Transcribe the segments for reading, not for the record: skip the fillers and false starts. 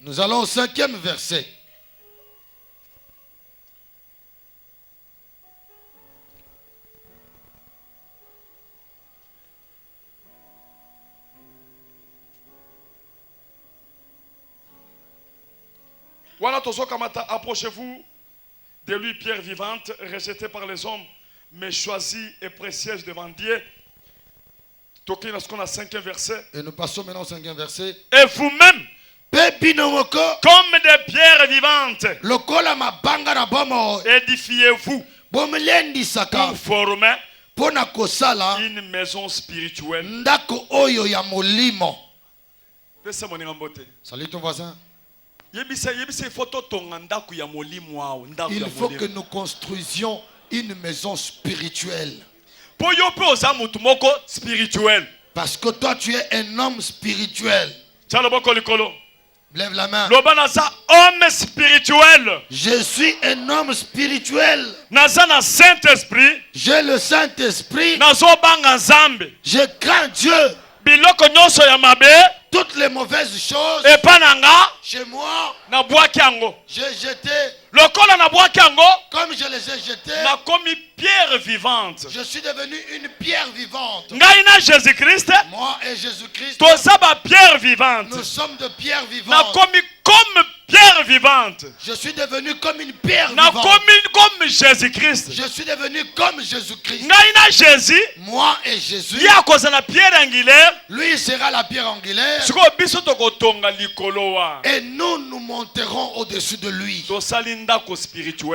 Nous allons au 5e verset. Approchez-vous de lui, pierre vivante, rejetée par les hommes, mais choisie et précieuse devant Dieu. Toquez ce qu'on a 5e verset. Et nous passons maintenant au 5e verset. Et vous-même, comme des pierres vivantes, édifiez-vous pour former une maison spirituelle. Salut ton voisin. Il faut que nous construisions une maison spirituelle. Parce que toi tu es un homme spirituel. Lève la main. Homme spirituel. Je suis un homme spirituel. Saint-Esprit. J'ai le Saint-Esprit. Je crains Dieu. Toutes les mauvaises choses chez moi, j'ai jeté. Comme je les ai jetés, pierre vivante. Je suis devenu une pierre vivante. Moi et Jésus-Christ, pierre vivante. Nous sommes de pierres vivantes. Comme pierre vivante. Je suis devenu comme une pierre vivante. Comme Jésus-Christ. Je suis devenu comme Jésus-Christ. Jésus. Moi et Jésus. Lui sera la pierre angulaire. Et nous monterons au-dessus de lui.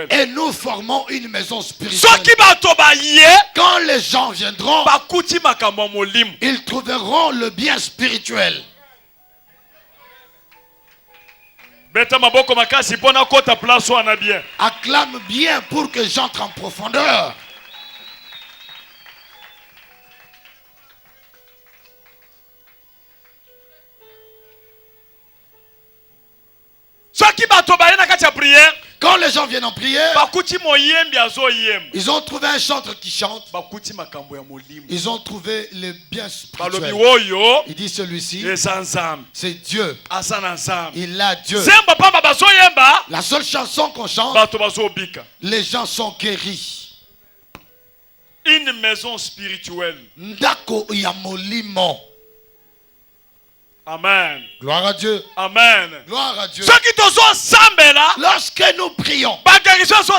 Et nous formons une maison spirituelle. Quand les gens viendront, ils trouveront le bien spirituel. Acclame bien pour que j'entre en profondeur. Quand les gens viennent en prière, ils ont trouvé un chanteur qui chante. Ils ont trouvé le bien spirituel. Il dit celui-ci, c'est Dieu. Il a Dieu. La seule chanson qu'on chante, les gens sont guéris. Une maison spirituelle. Ndako ya molimo. Amen. Gloire à Dieu. Amen. Gloire à Dieu. Lorsque nous prions, les guérisons se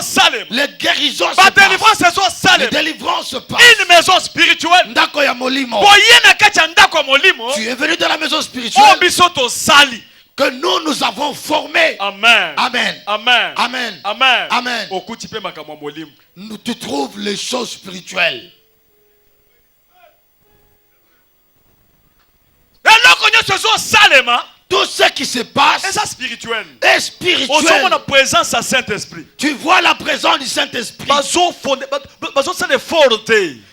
passent. Les délivrances se passent. Une maison spirituelle. Ndako ya molimo. Tu es venu dans la maison spirituelle que nous avons formé. Amen. Amen. Amen. Amen. Amen. Amen. Tu trouves les choses spirituelles. Tout ce qui se passe est spirituel. Tu vois la présence du Saint-Esprit.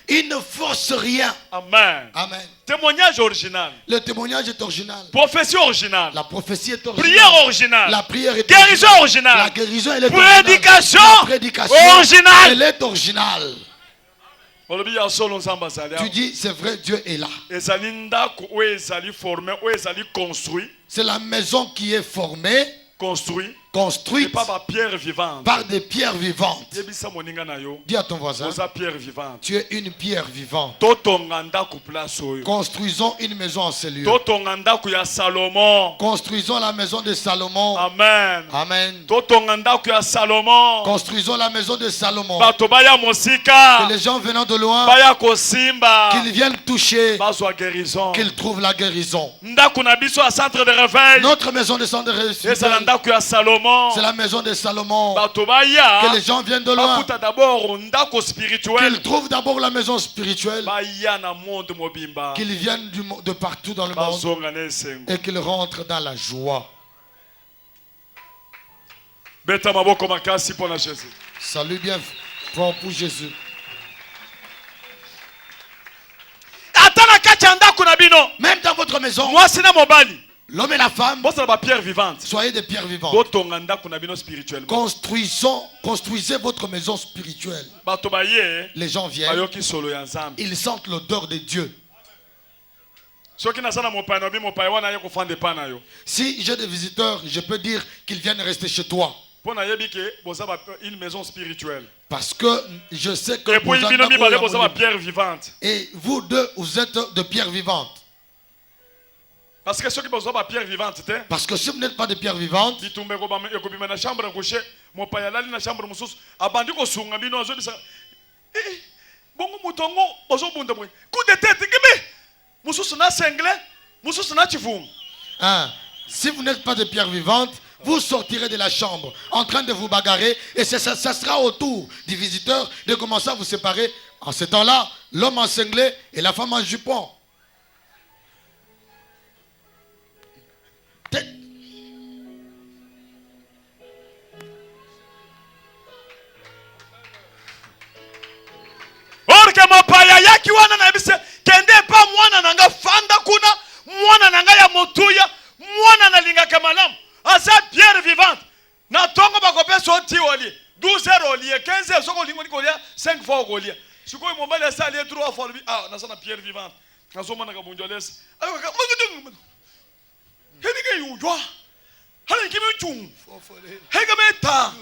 Il ne force rien. Amen. Amen. Témoignage original. Le témoignage est original. Prophétie originale. La prophétie est originale. Prière originale. La prière est guérison originale. La guérison elle est prédication. La prédication originale. Elle est originale. Tu dis c'est vrai, Dieu est là. C'est la maison qui est formée, construite par des pierres vivantes. Dis à ton voisin, tu es une pierre vivante. Construisons une maison en ces lieux. Construisons la maison de Salomon. Amen. Amen. Construisons la maison de Salomon. Que les gens venant de loin, qu'ils viennent toucher, qu'ils trouvent la guérison. Notre maison de centre de réussite, c'est la maison de Salomon. Que les gens viennent de loin, qu'ils trouvent d'abord la maison spirituelle, qu'ils viennent de partout dans le monde et qu'ils rentrent dans la joie. Salut bien fort pour Jésus. Même dans votre maison, l'homme et la femme, soyez des pierres vivantes. Construisez votre maison spirituelle. Les gens viennent, ils sentent l'odeur de Dieu. Si j'ai des visiteurs, je peux dire qu'ils viennent rester chez toi. Une maison spirituelle. Parce que je sais que pierre vivante. Et vous deux, vous êtes de pierre vivante. Parce que ceux qui besoin de pierre vivante, parce que si vous n'êtes pas de pierre vivante, si vous n'êtes pas de pierre vivante, vous sortirez de la chambre en train de vous bagarrer et ça sera au tour du visiteur de commencer à vous séparer. En ce temps-là, l'homme en cinglé et la femme en jupon. Orke mapaya yaki wana na bise kende pa mwana nanga fanda kuna mwana nanga ya motuya mwana na linga kamalamu asa pierre vivante na tongo bakope soti oli 12 oli 15 soko lingo nikolia 5 fois olia siko mombali asa ali 3 fois na sana pierre vivante nasoma na kabunjolesa ayo magudung henike yujwa hali kimi chung hega meta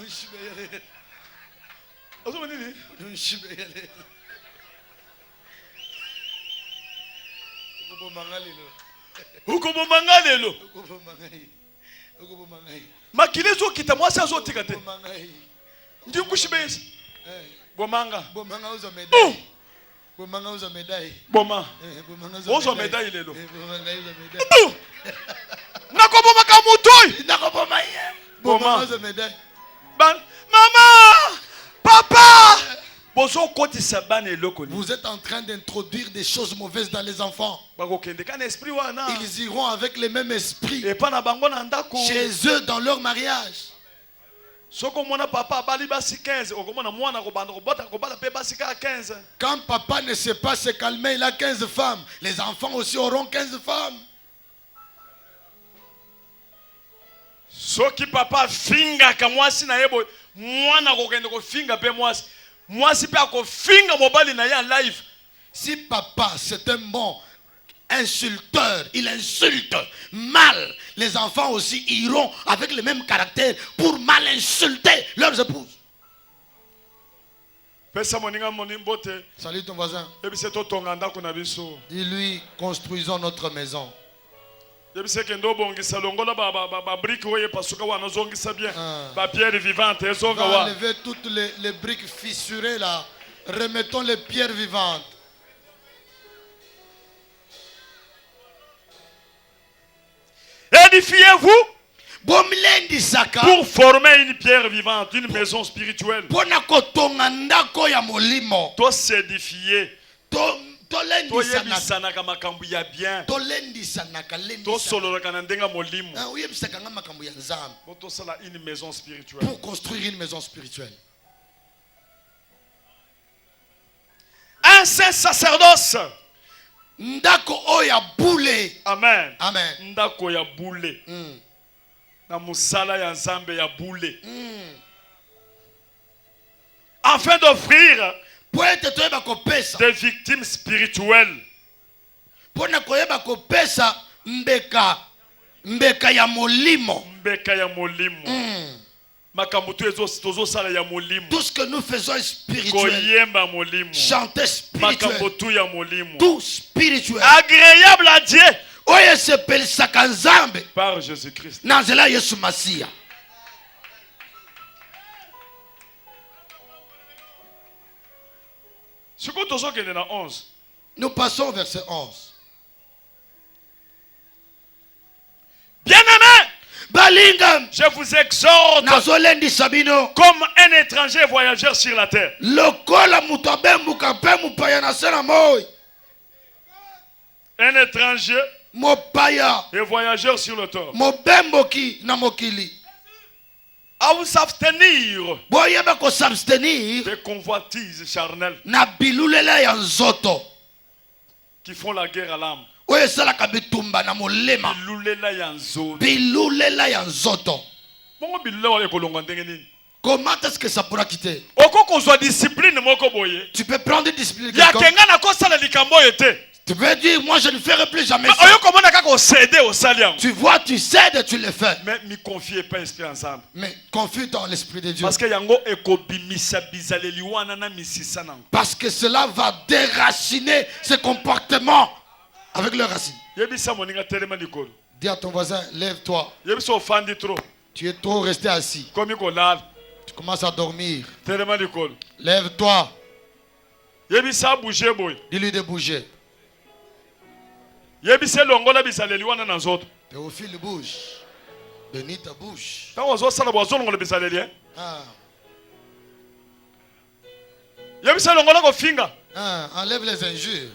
azoma nini Uko mangalelo. Makilezo kitamwasi azotika te. Ndi kushibesa. Bomanga. Bomanga uzo medai. Bomanga uzo medai. Boma. Bomanga uzo medai lelo. Bomanga uzo medai. Nakoboma kamutoi. Nakoboma ye. Bomanga uzo medai. Maman! Papa! Vous êtes en train d'introduire des choses mauvaises dans les enfants. Ils iront avec les mêmes esprits chez eux dans leur mariage. Quand papa ne sait pas se calmer, il a 15 femmes. Les enfants aussi auront 15 femmes. Soki papa finga kamwasi na yebo mwana kokende ko finga pe mwasi. Si papa c'est un bon insulteur, il insulte mal, les enfants aussi iront avec le même caractère pour mal insulter leurs épouses. Salut ton voisin. Dis-lui, construisons notre maison. Va enlever toutes les briques fissurées là. Remettons les pierres vivantes. Édifiez-vous pour former une pierre vivante, une maison spirituelle. Toi s'édifier. Toyebisana makambu ya bien. Une maison spirituelle. Pour construire une maison spirituelle. Un saint sacerdoce. Ndako oya boule. Amen. Amen. Ndako ya boule. Na musala ya nzambe ya boule. Afin d'offrir des victimes spirituelles. Mbeka ya molimo. Tout ce que nous faisons est spirituel. Chanter spirituel. Tout spirituel. Agréable à Dieu. Par Jésus-Christ. Nous passons au verset 11. Bien-aimés, je vous exhorte comme un étranger voyageur sur la terre. Un étranger et voyageur sur le terre. À vous abstenir des convoitises charnelles qui font la guerre à l'âme. Comment est-ce que ça pourra quitter? Tu peux prendre une discipline. Tu peux dire, moi je ne ferai plus jamais ça. Tu vois, tu cèdes et tu le fais. Mais ne confiez pas l'esprit ensemble. Mais confie dans l'esprit de Dieu. Parce que cela va déraciner ce comportement avec leurs racines. Dis à ton voisin, lève-toi. Tu es trop resté assis. Tu commences à dormir. Lève-toi. Dis-lui de bouger. Théophile bouge. Benita bouge. Enlève les injures.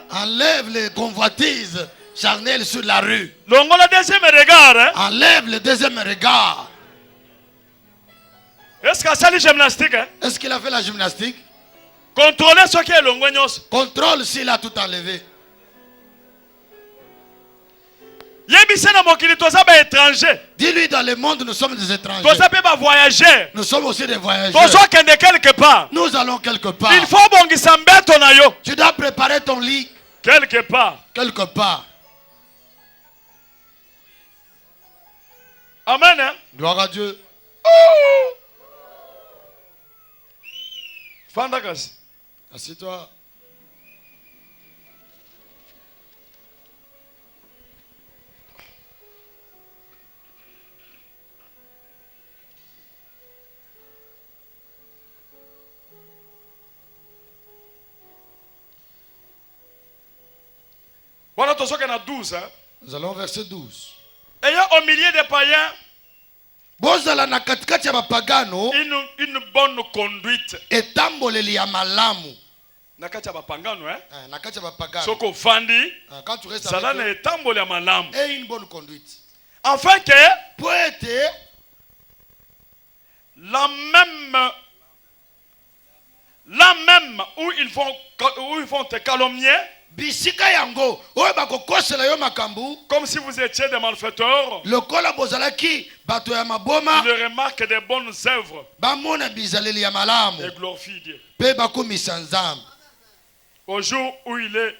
Enlève les convoitises charnelles sur la rue. Enlève le deuxième regard. Est-ce qu'il a fait la gymnastique? Contrôle s'il a tout enlevé. Dis-lui, dans le monde nous sommes des étrangers. Nous sommes aussi des voyageurs. Nous allons quelque part. Tu dois préparer ton lit. Quelque part. Quelque part. Amen. Hein? Gloire à Dieu. Fandagas. Assieds-toi. Voilà, tu as 12. Hein? Nous allons au verset 12. Ayant au milieu des païens une bonne conduite. Etamboleli ya malamu. Nakati ya bapangano, hein? Nakati ya bapangano. Soko fandi. Quand tu restes avec eux, etamboli ya malamu. Et une bonne conduite. Afin que pour être la même où ils vont te calomnier. Bisika yango oyo bakokosela yo makambu comme si vous étiez des malfaiteurs. Lokola bozalaki bato ya maboma. Il remarque des bonnes œuvres. Bamona bizaleli ya malamu. Et glorifie Dieu. Pe bakumisa nzambe. Au jour où il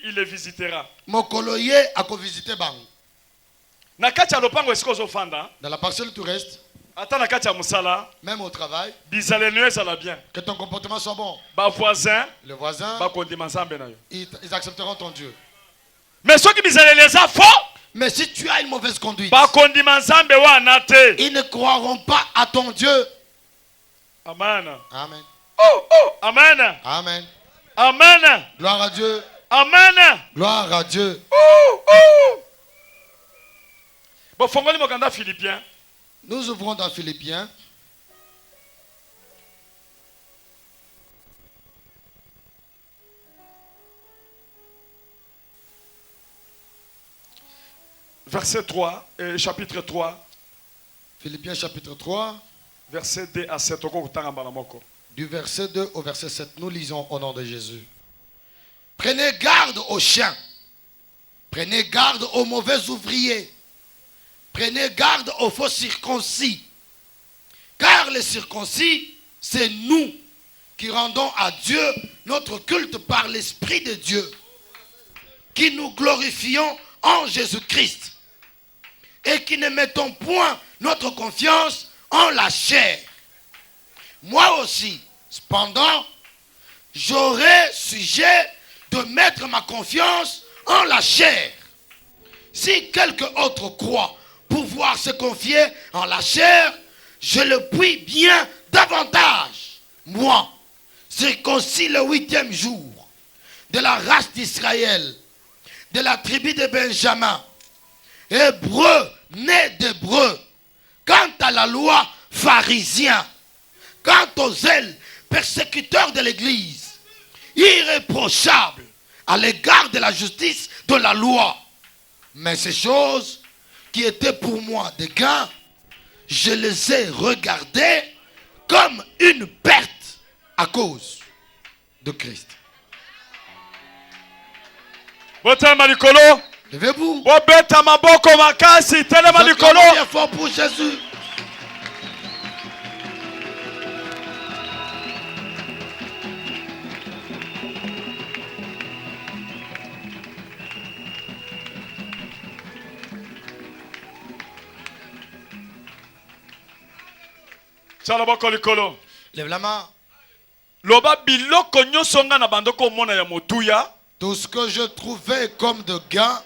les visitera. Mokolo ye akovisite bango. Na kati ya lopango esiko ozofanda. Dans la parcelle tu restes. Ata na kati ya musala. Même au travail. Bizaleli ezala bien. Que ton comportement soit bon. Ba voisin. Le voisin. Ba kondima nzambe na yo. Ils accepteront ton Dieu. Mais ceux qui bizaleli eza faux. Mais si tu as une mauvaise conduite. Ba kondima nzambe wana te. Ils ne croiront pas à ton Dieu. Amen. Amen. Oh, amen. Amen. Amen. Gloire à Dieu. Amen. Gloire à Dieu. Bon, fongoli mokanda Philippiens. Nous ouvrons dans Philippiens. Verset 3, chapitre 3. Philippiens chapitre 3. Verset 2 à 7. Du verset 2 au verset 7, nous lisons au nom de Jésus. Prenez garde aux chiens. Prenez garde aux mauvais ouvriers. Prenez garde aux faux circoncis. Car les circoncis, c'est nous qui rendons à Dieu notre culte par l'Esprit de Dieu. Qui nous glorifions en Jésus-Christ. Et qui ne mettons point notre confiance en la chair. Moi aussi, cependant, j'aurai sujet de mettre ma confiance en la chair. Si quelque autre croit pouvoir se confier en la chair, je le puis bien davantage. Moi, circoncis le 8e jour, de la race d'Israël, de la tribu de Benjamin, hébreu, né d'hébreu, quant à la loi, pharisien, quant aux zèles, persécuteurs de l'Église, irréprochable à l'égard de la justice de la loi. Mais ces choses qui étaient pour moi des gains, je les ai regardées comme une perte à cause de Christ. Levez-vous. Acclamez fort pour Jésus. Lève la main. Tout ce que je trouvais comme de gain,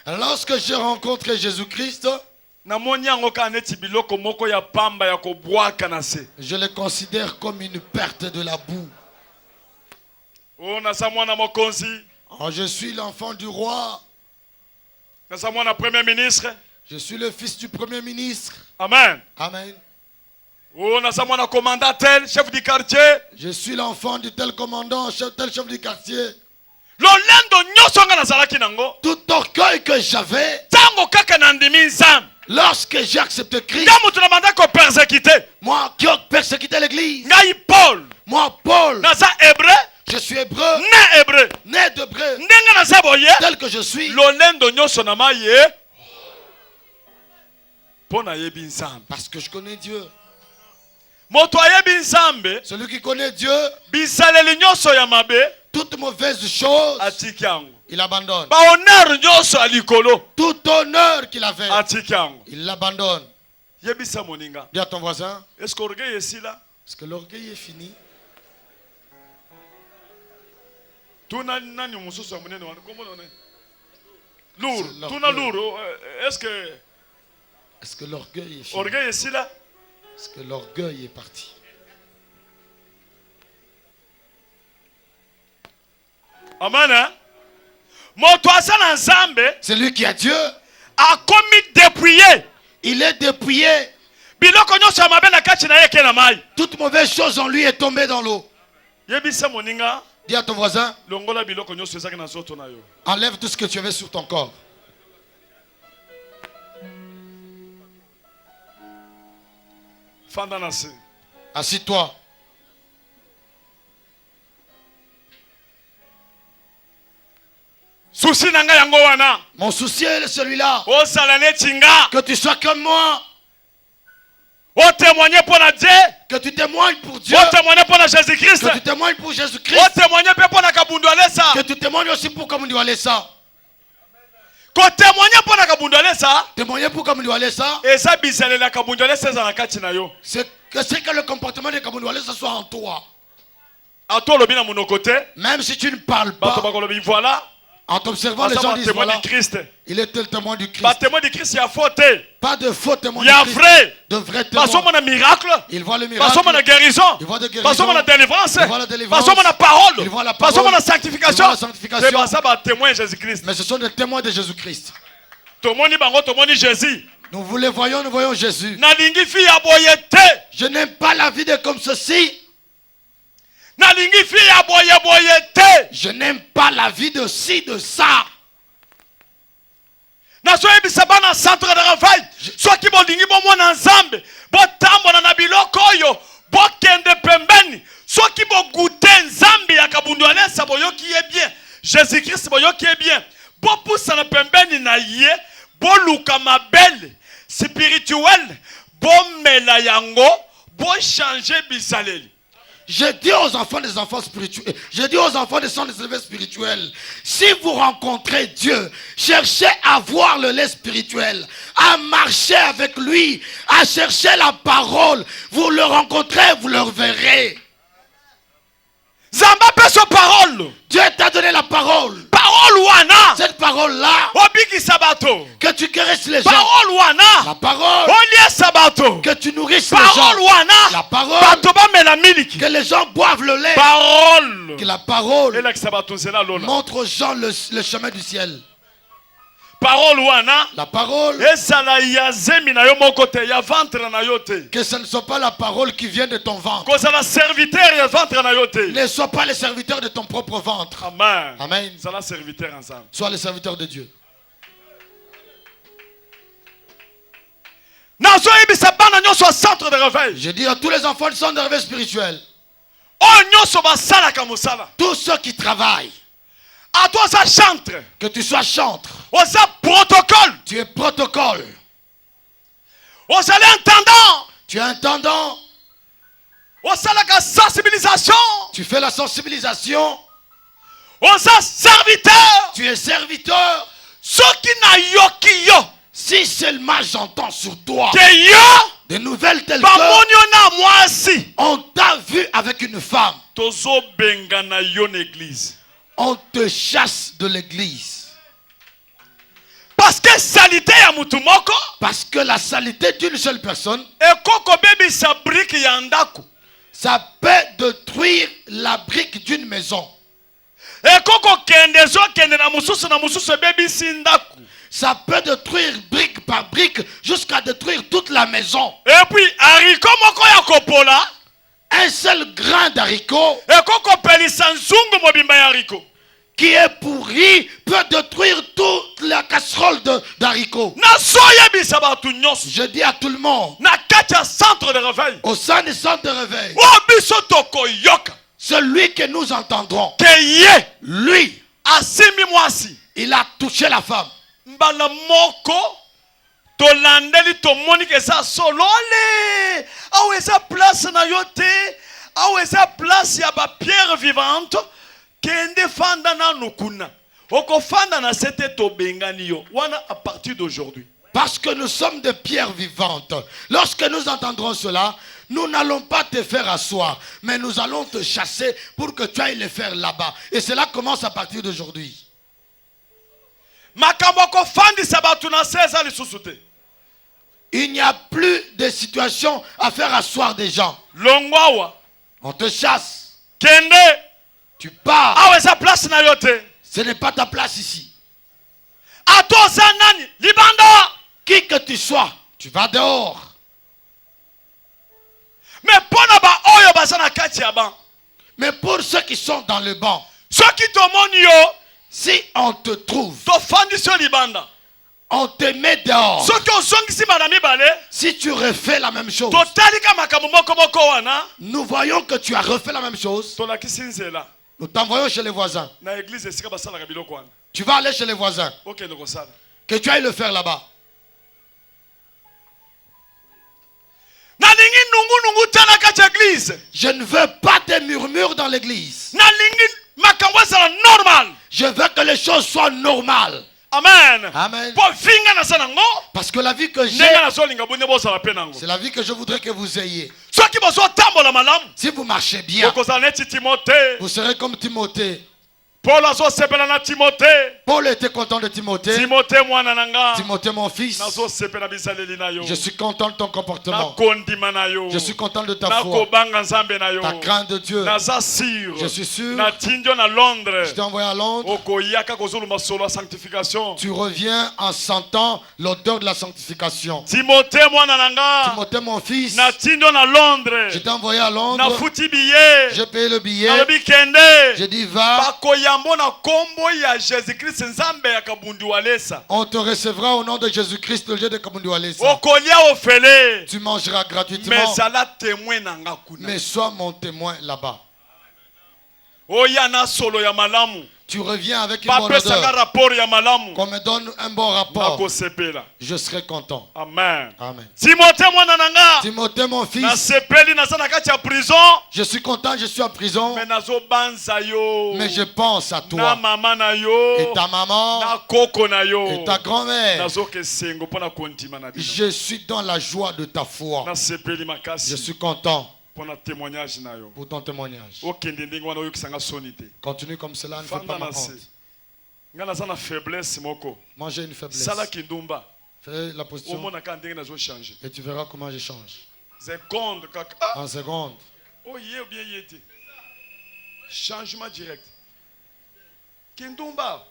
lorsque j'ai rencontré Jésus-Christ, je le considère comme une perte de la boue. Oh, je suis l'enfant du roi. Premier ministre. Je suis le fils du premier ministre. Amen. Amen. Oh, commandant tel, chef du quartier. Je suis l'enfant du tel commandant, tel chef du quartier. Tout orgueil que j'avais, lorsque j'ai accepté Christ, moi qui ai persécuté l'église, moi Paul, je suis hébreu, né d'hébreu, tel que je suis, parce que je connais Dieu. Celui qui connaît Dieu, toute mauvaise chose, il abandonne. Tout honneur qu'il avait, il l'abandonne. Dis à ton voisin, est-ce que l'orgueil est fini? Est-ce que l'orgueil est fini? Est-ce que l'orgueil est parti? Amen. Celui qui a Dieu a commis dépouillé. Il est dépouillé. Toute mauvaise chose en lui est tombée dans l'eau. Dis à ton voisin, enlève tout ce que tu avais sur ton corps. Assis-toi. Mon souci est celui-là. Que tu sois comme moi. Que tu témoignes pour Dieu. Que tu témoignes pour Jésus-Christ. Que tu témoignes aussi pour Kabundualesa. Témoigner pour Kabundualesa. C'est que le comportement de Kabundualesa soit en toi. Même si tu ne parles pas, en t'observant, les gens disent voilà, il est le témoin du Christ. Pas de faux témoins du Christ. De vrais témoins. Il voit le miracle. Il voit de guérison. Il voit la délivrance. Il voit la parole. Il voit la sanctification. Mais ce sont des témoins de Jésus-Christ. Nous vous les voyons, nous voyons Jésus. Je n'aime pas la vie de comme ceci. Je n'aime pas la vie de ci, de ça. Centre de refaille. Jésus-Christ boyoki est bien. Bo poussa na pembeni na ye, bo luka mabel spirituel, bo mela yango, bo changer bisaleli. Je dis aux enfants des enfants spirituels, je dis aux enfants des centres élevés spirituels, si vous rencontrez Dieu, cherchez à voir le lait spirituel, à marcher avec lui, à chercher la parole. Vous le rencontrez, vous le verrez. Zamba peut sa parole. Dieu t'a donné la parole. Parole wana. Cette parole-là. Obiki sabato. Que tu caresses les gens. Parole wana. La parole. Olie sabato. Que tu nourrisses les gens. Parole wana. La parole. Batoba mela miliki. Que les gens boivent le lait. Parole. Que la parole montre aux gens le chemin du ciel. Parole wana. La parole. Que ce ne soit pas la parole qui vient de ton ventre. Ne sois pas les serviteurs de ton propre ventre. Amen. Amen. Sois les serviteurs de Dieu. Je dis à tous les enfants du centre de réveil spirituel. Tous ceux qui travaillent. À toi ça chantre. Que tu sois chantre. Ça protocole. Tu es protocole. Ça intendant. Tu es intendant. Ça la sensibilisation. Tu fais la sensibilisation. Ça serviteur. Tu es serviteur. Ceux qui n'a yoki yo. Si seulement j'entends sur toi des nouvelles telles que on t'a vu avec une femme, on te chasse de l'église. Parce que salité ya mutu moko, parce que la saleté d'une seule personne, ça peut détruire la brique d'une maison. Ça peut détruire brique par brique jusqu'à détruire toute la maison. Et puis, haricot moko ya kopola, un seul grain d'haricot qui est pourri peut détruire toute la casserole d'haricots. Je dis à tout le monde, au sein du centre de réveil, celui que nous entendrons, lui, il a touché la femme. Tolandeli tomoni ke sa solole aw esa place na yote aw esa place ya ba pierre vivante kende fanda na nukuna oko fanda na sete to bengani yo wana à partir d'aujourd'hui. Parce que nous sommes des pierres vivantes. Lorsque nous entendrons cela, nous n'allons pas te faire asseoir, mais nous allons te chasser pour que tu ailles le faire là-bas. Et cela commence à partir d'aujourd'hui. Il n'y a plus de situation à faire asseoir des gens. On te chasse. Tu pars. Ce n'est pas ta place ici. Qui que tu sois, tu vas dehors. Mais pour ceux qui sont dans le banc, si on te trouve, on te met dehors. Si tu refais la même chose, nous voyons que tu as refait la même chose. Nous t'envoyons chez les voisins. Tu vas aller chez les voisins. Que tu ailles le faire là-bas. Je ne veux pas des murmures dans l'église. Je veux que les choses soient normales. Amen. Amen. Parce que la vie que j'ai, c'est la vie que je voudrais que vous ayez. Si vous marchez bien, vous serez comme Timothée. Paul était content de Timothée. Timothée mon fils. Je suis content de ton comportement. Je suis content de ta foi. Ta crainte de Dieu. Je suis sûr. Je t'ai envoyé à Londres. Tu reviens en sentant l'odeur de la sanctification. Timothée mon fils. Je t'ai envoyé à Londres. J'ai payé le billet. J'ai dit va. On te recevra au nom de Jésus-Christ, le Dieu de Kabundualesa. Tu mangeras gratuitement. Mais sois mon témoin là-bas. Tu reviens avec une bonne odeur. Qu'on me donne un bon rapport. Je serai content. Amen. Amen. Timothée mon fils. Je suis content, je suis en prison. Mais je pense à toi. Et ta maman. Et ta grand-mère. Je suis dans la joie de ta foi. Je suis content. Pour ton témoignage. Continue comme cela, ne fais pas ma honte. Moi j'ai une faiblesse. Fais la position et tu verras comment je change. En seconde. Changement direct. Kindumba.